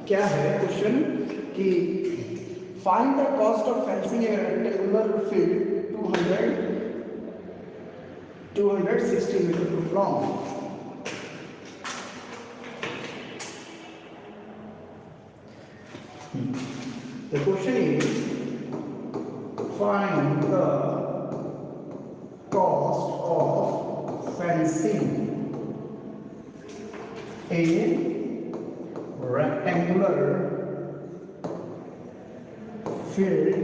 क्या है क्वेश्चन कि find the cost of fencing a rectangular field 260 metre long. The question is find the cost of fencing a rectangular field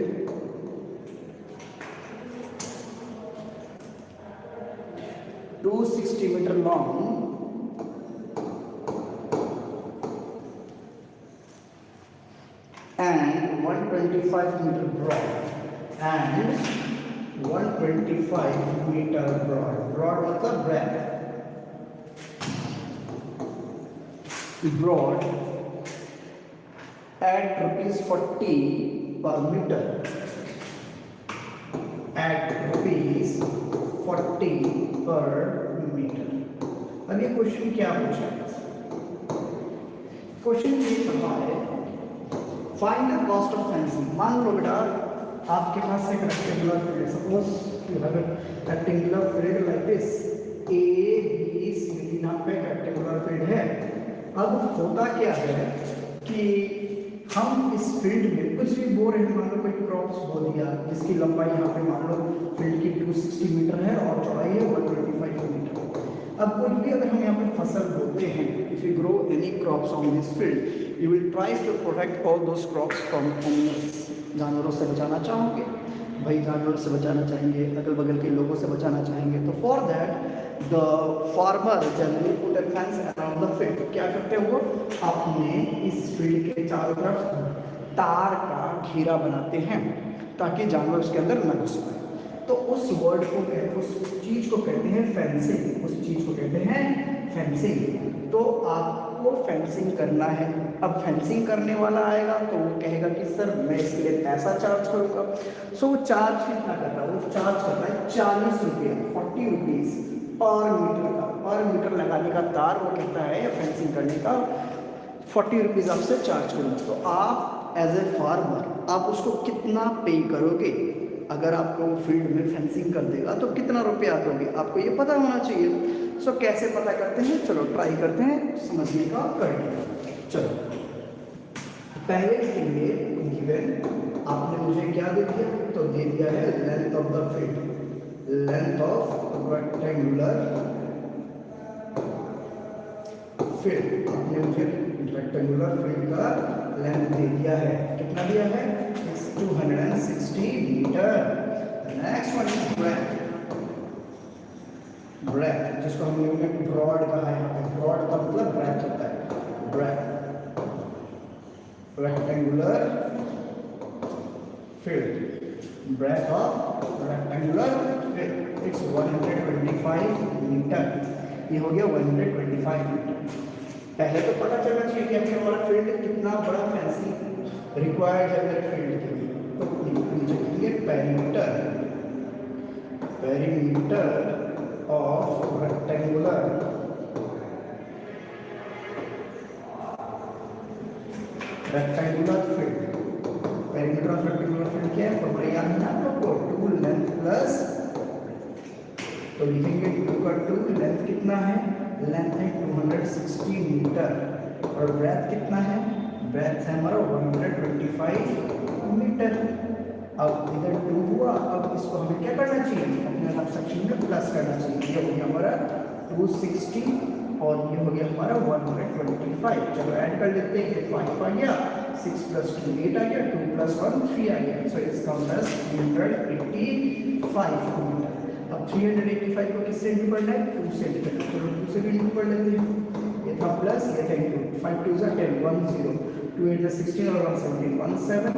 260 meter long and 125 meter broad and 125 meter broad मतलब breadth broad at ₹40 per meter at ₹40 per meter। अब ये question क्या पूछा है? Question ये कहा है find the cost of fencing. मान लो बेटा आपके पास एक rectangular field, suppose you have a rectangular field like this ABC, यहाँ पे रेक्टेंगुलर फील्ड है। अब होता क्या है कि हम इस फील्ड में कुछ भी बो रहे हैं, मान लो कोई क्रॉप्स बो दिया जिसकी लंबाई यहाँ पे मान लो फील्ड की 260 मीटर है और चौड़ाई है 125 मीटर। अब कुछ भी अगर हम यहाँ पे फसल बोते हैं, if you grow any crops on this field you will try to protect all those crops from animals. जानवरों से बचाना चाहोगे भाई, जानवर से बचाना चाहेंगे, अगल बगल के लोगों से बचाना चाहेंगे, तो for that the farmer generally put a fence around the field. क्या करते हैं वो अपने इस फील्ड के चारों तरफ तार का घेरा बनाते हैं ताकि जानवर उसके अंदर न घुस पाए। तो उस वर्ड को कहते, उस चीज को कहते हैं फेंसिंग, उस चीज को कहते हैं फेंसिंग। तो आपको फेंसिंग करना है। अब फेंसिंग करने वाला आएगा तो वो कहेगा कि सर मैं इसके लिए पैसा चार्ज करूंगा। सो वो चार्ज कितना कर रहा है? वो चार्ज कर रहा है 40 रुपये, 40 रुपीज पर मीटर का। पर मीटर लगाने का तार वो कहता है या फेंसिंग करने का 40 रुपीज आपसे चार्ज करूंगा। तो आप एज ए फार्मर आप उसको कितना पे करोगे? अगर आपको फील्ड में फेंसिंग कर देगा तो कितना रुपया दोगे? आपको ये पता होना चाहिए। सो कैसे पता करते हैं? चलो ट्राई करते हैं समझने का करके। चलो पहले लिखेंगे गिवन, आपने मुझे क्या दे दिया? तो दे दिया है length of the field, length of rectangular field. आपने मुझे रेक्टेंगुलर फील्ड का लेंथ दे दिया है। कितना दिया है? 260 metre. Next one is breadth, breadth जिसको हम लोगों ने ब्रॉड कहा है। यहाँ पे ब्रॉड का मतलब ब्रेथ होता है। Breadth rectangular field, breadth of rectangular field it's 125 metre. ये हो गया 125 मीटर। पहले तो पता चलना चाहिए कि अभी हमारा फील्ड कितना बड़ा फेंसिंग रिक्वायर्ड है मेरे फील्ड के लिए। तो नीचे लिखेंगे perimeter, perimeter of rectangular field. Perimeter of rectangular field क्या है? फॉर्मूला याद है आप लोग को, 2 लेंथ प्लस, तो लिखेंगे 2 का 2, लेंथ कितना है? लेंथ है 260 मीटर और ब्रेथ कितना है? ब्रेथ है हमारा 125 मीटर। अब इधर 2 हुआ, अब इसको हमें क्या करना चाहिए? अपने सेक्शन में प्लस करना चाहिए। ये हो गया हमारा 260 और ये हो गया हमारा 125। चलो ऐड कर लेते हैं। ये 5 आ गया, 6 + 2 8 आ गया, 2 + 1 3 आ गया। सो इसका मतलब 385 मीटर। अब 385 को किससे इंटू करना है? 2 से इंटू करना है। चलो 2 से भी इंटू कर लेते हैं। ये था प्लस, ये था इंटू। 5 2 10 1 0, 2 8 16 और 1 17 17,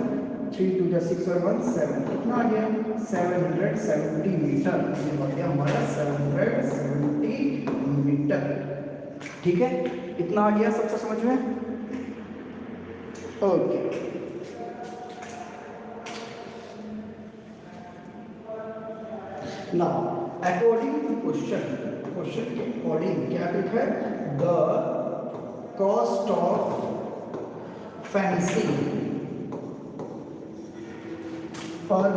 3 2 6 और 1 7। कितना आ गया? 770 मीटर। ये हो गया हमारा 770 मीटर। ठीक है, इतना आ गया सबसे समझ में? Okay. Now according to question के अकॉर्डिंग क्या लिखा है? The cost of fencing per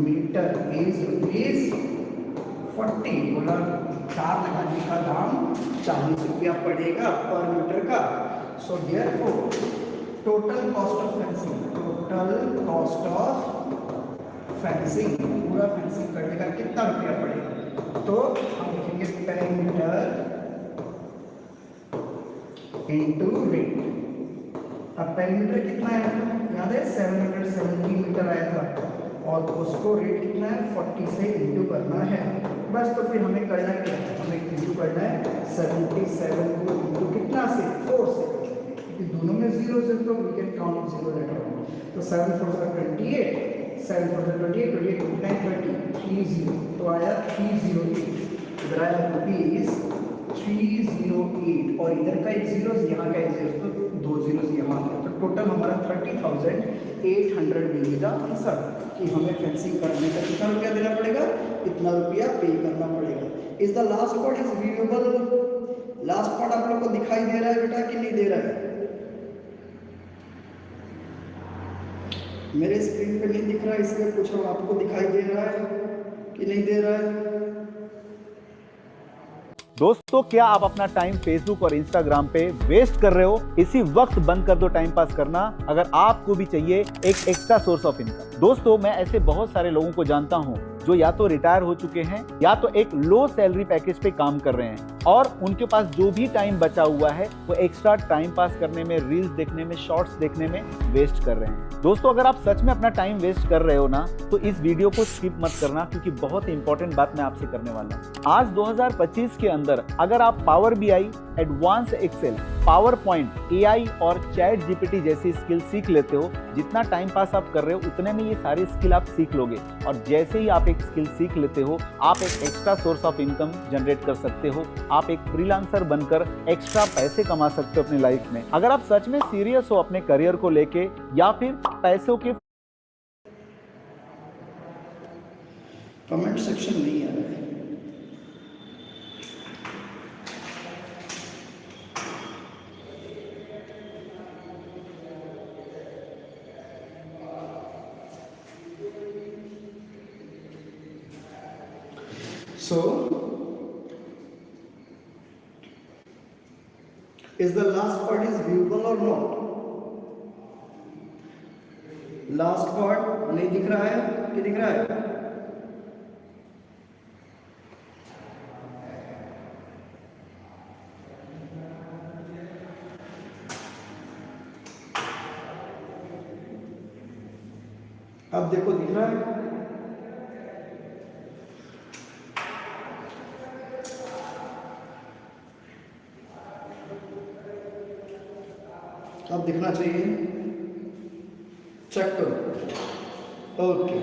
meter is ₹40। बोला तार लगाने का दाम 40 रुपया पड़ेगा पर मीटर का। So therefore total cost of fencing पूरा फेंसिंग करने का कितना रुपया पड़ेगा, तो हम लिखेंगे पेरीमीटर इनटू रेट। अब पेरीमीटर कितना है याद है 770 मीटर आया था और उसको रेट कितना है 40 से इंटू करना है बस। तो फिर हमें करना क्या है, हमें इंटू करना है 77 को इंटू कितना से 4 से, क्योंकि दोनों में 0 से तो we can count 0 later on. तो 7 4 28 7 4 28 28 9 30 30 तो आया 308। इधर आया रुपीज 308 और इधर का एक जीरो यहाँ का एक जीरो तो 2 जीरो यहाँ का, तो टोटल हमारा 30,800 मिलेगा आंसर कि हमें फेंसिंग करने का कितना रुपया देना पड़ेगा, इतना रुपया पे करना पड़ेगा। Is the last part is viewable? Last part आप लोग को दिखाई दे रहा है बेटा कि नहीं दे रहा है? मेरे स्क्रीन पे नहीं दिख रहा है इसलिए पूछ रहा हूँ, आपको दिखाई दे रहा है कि नहीं दे रहा है? दोस्तों, क्या आप अपना टाइम फेसबुक और इंस्टाग्राम पे वेस्ट कर रहे हो? इसी वक्त बंद कर दो टाइम पास करना, अगर आपको भी चाहिए एक एक्स्ट्रा सोर्स ऑफ इनकम। दोस्तों, मैं ऐसे बहुत सारे लोगों को जानता हूं जो या तो रिटायर हो चुके हैं या तो एक लो सैलरी पैकेज पे काम कर रहे हैं और उनके पास जो भी टाइम बचा हुआ है वो एक्स्ट्रा टाइम पास करने में, रील्स देखने में, शॉर्ट्स देखने में वेस्ट कर रहे हैं। दोस्तों, अगर आप सच में अपना टाइम वेस्ट कर रहे हो ना, तो इस वीडियो को स्किप मत करना, क्योंकि बहुत इंपॉर्टेंट बात मैं आपसे करने वाला हूँ। आज 2025 के अंदर अगर आप Power BI, advance Excel, PowerPoint, AI और चैट जीपीटी जैसी स्किल सीख लेते हो, जितना टाइम पास आप कर रहे हो उतने में ये सारी स्किल आप सीख लोगे और जैसे ही आप एक स्किल सीख लेते हो, आप एक extra source of income generate कर सकते हो। आप एक फ्रीलांसर बनकर एक्स्ट्रा पैसे कमा सकते हो अपनी लाइफ में। अगर आप सच में सीरियस हो अपने करियर को लेके या फिर पैसों के कमेंट सेक्शन नहीं आ रहा है। So, is the last part is viewable or not? Last part नहीं दिख रहा है कि दिख रहा है? अब देखो दिख रहा है? अब दिखना चाहिए, चेक करो। ओके।